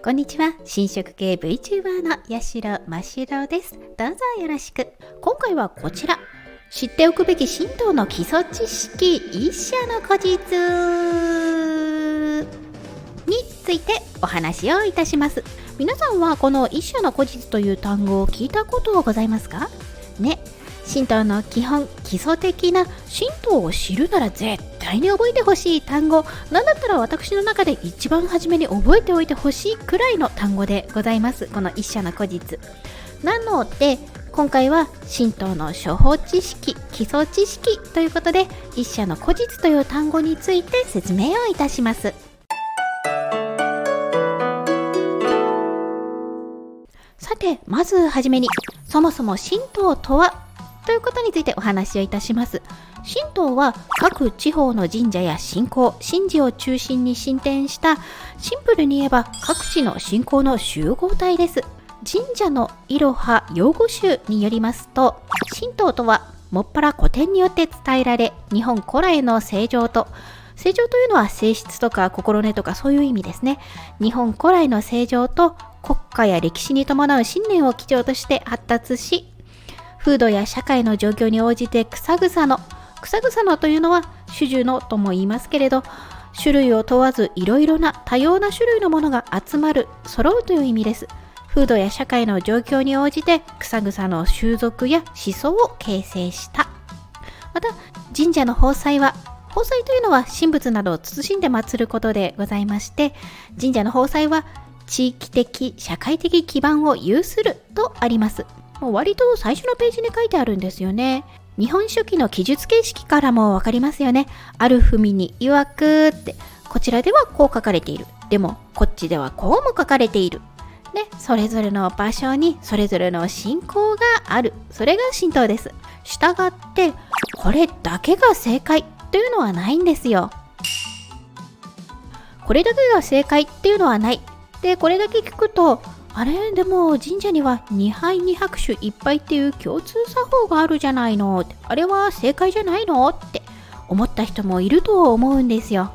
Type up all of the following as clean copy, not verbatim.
こんにちは。新食系 VTuber のやしろましろです。どうぞよろしく。今回はこちら。知っておくべき神道の基礎知識、一社の古実についてお話をいたします。皆さんはこの一社の古実という単語を聞いたことはございますかね。神道の基本、基礎的な神道を知るなら絶対に覚えてほしい単語、なんだったら私の中で一番初めに覚えておいてほしいくらいの単語でございます。この一社の古実。なので今回は神道の処方知識、基礎知識ということで一社の古実という単語について説明をいたします。さて、まずはじめにそもそも神道とはということについてお話をいたします。神道は各地方の神社や信仰、神事を中心に進展したシンプルに言えば各地の信仰の集合体です。神社のいろは用語集によりますと、神道とはもっぱら古典によって伝えられ、日本古来の正常というのは性質とか心根とかそういう意味ですね。日本古来の正常と国家や歴史に伴う信念を基調として発達し、風土や社会の状況に応じて草草のというのは種々のとも言いますけれど、種類を問わずいろいろな多様な種類のものが集まる、揃うという意味です。風土や社会の状況に応じて草草の習俗や思想を形成した。また神社の奉祭というのは神仏などを慎んで祀ることでございまして、神社の奉祭は地域的社会的基盤を有するとあります。もう割と最初のページに書いてあるんですよね。日本書紀の記述形式からもわかりますよね。ある文に曰くって、こちらではこう書かれている。でもこっちではこうも書かれている。ね、それぞれの場所にそれぞれの信仰がある。それが神道です。したがってこれだけが正解というのはないんですよ。これだけが正解っていうのはない。で、これだけ聞くと、あれでも神社には2杯2拍手1杯っていう共通作法があるじゃないの、あれは正解じゃないのって思った人もいると思うんですよ。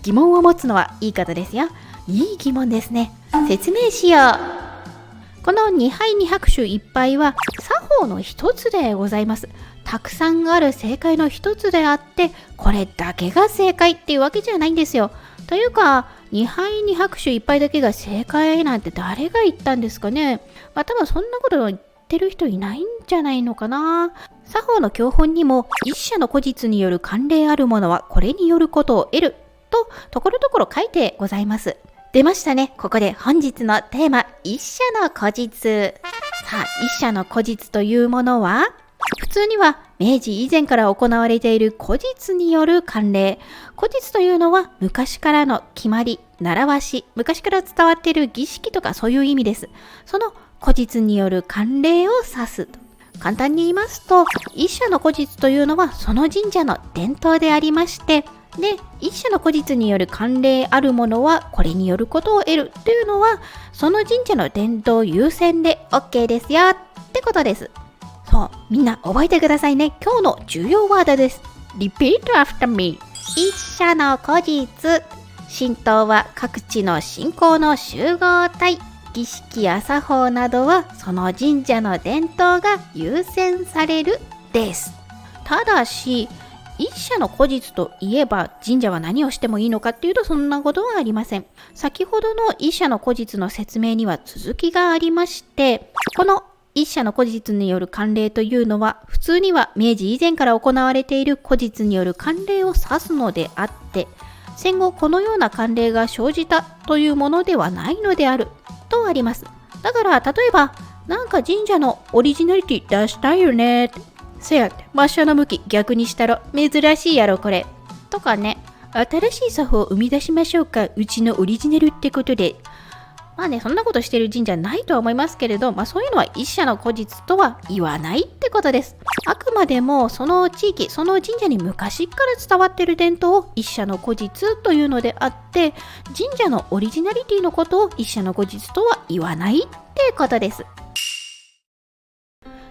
疑問を持つのはいい方ですよ。いい疑問ですね。説明しよう。この2杯2拍手1杯は作法の一つでございます。たくさんある正解の一つであって、これだけが正解っていうわけじゃないんですよ。というか、2杯2拍手1杯だけが正解なんて誰が言ったんですかね。多分そんなこと言ってる人いないんじゃないのかな。作法の教本にも一社の古実による慣例あるものはこれによることを得るとところどころ書いてございます。出ましたね。ここで本日のテーマ、一社の古実。さあ、一社の古実というものは普通には明治以前から行われている古実による慣例。古実というのは昔からの決まり、習わし、昔から伝わっている儀式とかそういう意味です。その古実による慣例を指す。簡単に言いますと、一社の古実というのはその神社の伝統でありまして、で、一社の古実による慣例あるものはこれによることを得るというのは、その神社の伝統優先で OK ですよってことです。そう、みんな覚えてくださいね。今日の重要ワードです。Repeat after me。一社の古実。神道は各地の信仰の集合体。儀式や作法などはその神社の伝統が優先されるです。ただし、一社の古実といえば神社は何をしてもいいのかっていうと、そんなことはありません。先ほどの一社の古実の説明には続きがありまして、この一社の古実による慣例というのは普通には明治以前から行われている古実による慣例を指すのであって、戦後このような慣例が生じたというものではないのであるとあります。だから例えば、なんか神社のオリジナリティ出したいよねって、せやって抹茶の向き逆にしたら珍しいやろこれとかね、新しい作法を生み出しましょうか、うちのオリジナルってことで。そんなことしてる神社ないとは思いますけれど、そういうのは一社の古実とは言わないってことです。あくまでもその地域、その神社に昔から伝わっている伝統を一社の古実というのであって、神社のオリジナリティのことを一社の古実とは言わないってことです。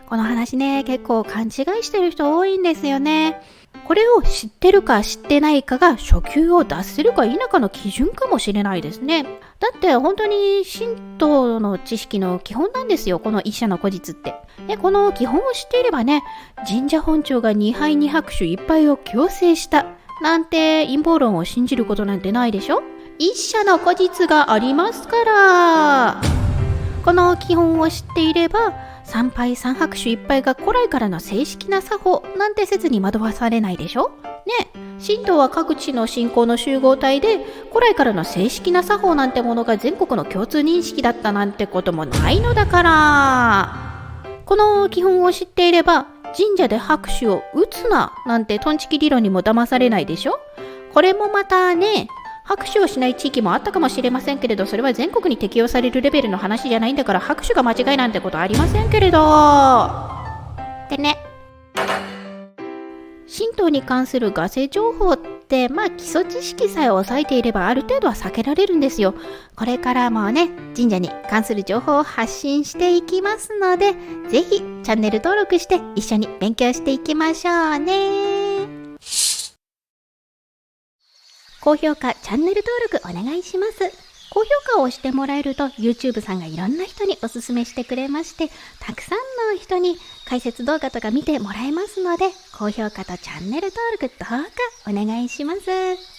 この話ね、結構勘違いしてる人多いんですよね。これを知ってるか知ってないかが初級を脱せるか否かの基準かもしれないですね。だって本当に神道の知識の基本なんですよ、この一社の古実って。この基本を知っていればね、神社本庁が2杯2拍手1杯を強制したなんて陰謀論を信じることなんてないでしょ。一社の古実がありますから。この基本を知っていれば、3杯3拍手1杯が古来からの正式な作法なんて説に惑わされないでしょね。神道は各地の信仰の集合体で、古来からの正式な作法なんてものが全国の共通認識だったなんてこともないのだから。この基本を知っていれば、神社で拍手を打つななんてトンチキ理論にも騙されないでしょ。これもまたね、拍手をしない地域もあったかもしれませんけれど、それは全国に適用されるレベルの話じゃないんだから、拍手が間違いなんてことありませんけれど。でね、神道に関するガセ情報って基礎知識さえ押さえていればある程度は避けられるんですよ。これからもね、神社に関する情報を発信していきますので、ぜひチャンネル登録して一緒に勉強していきましょうね。高評価、チャンネル登録お願いします。高評価を押してもらえると YouTube さんがいろんな人におすすめしてくれまして、たくさんの人に解説動画とか見てもらえますので、高評価とチャンネル登録どうかお願いします。